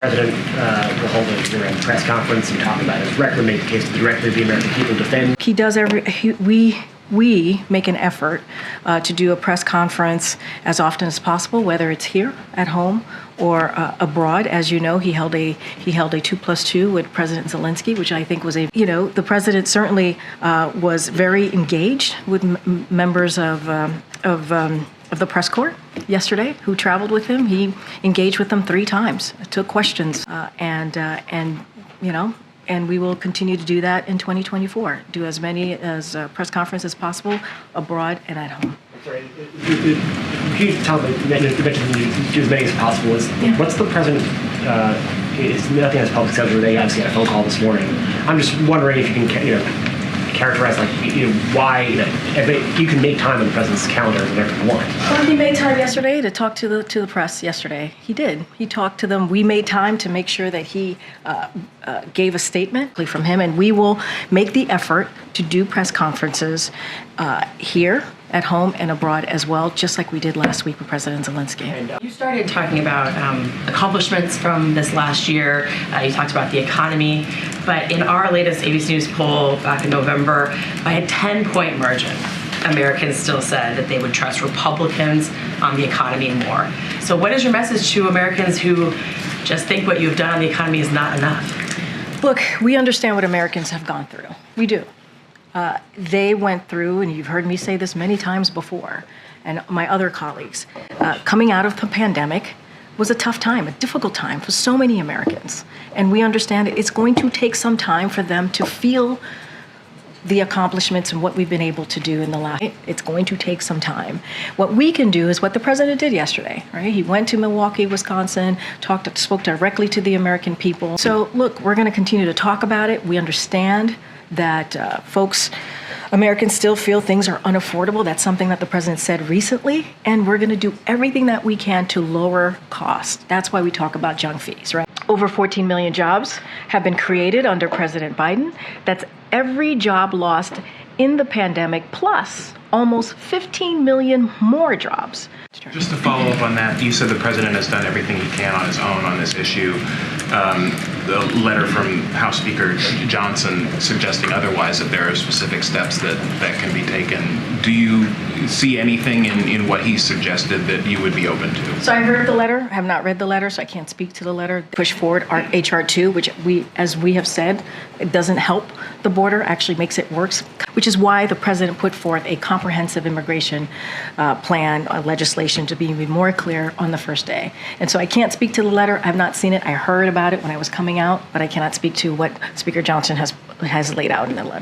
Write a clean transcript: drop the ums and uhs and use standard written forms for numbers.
President will hold a year-end press conference and talk about his record, make the case directly to the American people, defend. He does we make an effort to do a press conference as often as possible, whether it's here at home or abroad. As you know, he held a 2+2 with President Zelenskyy, which I think was the president certainly was very engaged with members of the press corps yesterday who traveled with him. He engaged with them 3 times, took questions, and we will continue to do that in 2024. Do as many as press conferences as possible abroad and at home. Sorry, can you tell me, do as many as possible? What's the president? Is nothing as public schedule. They obviously had a phone call this morning. I'm just wondering if you can, characterize why you can make time on the president's calendar whenever you want. Well, he made time yesterday to talk to the press. Yesterday, he did. He talked to them. We made time to make sure that he gave a statement from him, and we will make the effort to do press conferences here at home and abroad as well, just like we did last week with President Zelenskyy. You started talking about accomplishments from this last year. You talked about the economy, but in our latest ABC News poll back in November, by a 10-point margin, Americans still said that they would trust Republicans on the economy more. So what is your message to Americans who just think what you've done on the economy is not enough? Look, we understand what Americans have gone through. We do. They went through, and you've heard me say this many times before, and my other colleagues, coming out of the pandemic was a tough time, a difficult time for so many Americans. And we understand it's going to take some time for them to feel the accomplishments and what we've been able to do in the last. It's going to take some time. What we can do is what the president did yesterday, right? He went to Milwaukee, Wisconsin, spoke directly to the American people. So look, we're going to continue to talk about it. We understand that Americans still feel things are unaffordable. That's something that the president said recently, and we're going to do everything that we can to lower costs. That's why we talk about junk fees, right? Over 14 million jobs have been created under President Biden. That's every job lost in the pandemic, plus almost 15 million more jobs. Just to follow up on that, you said the president has done everything he can on his own on this issue. The letter from House Speaker Johnson suggesting otherwise, that there are specific steps that can be taken. Do you see anything in what he suggested that you would be open to? So I heard the letter. I have not read the letter, so I can't speak to the letter. Push forward our HR2, which as we have said, it doesn't help the border, actually makes it worse, which is why the president put forth a comprehensive immigration plan, legislation to be even more clear on the first day. And so I can't speak to the letter. I have not seen it. I heard about it when I was coming out, but I cannot speak to what Speaker Johnson has laid out in the letter.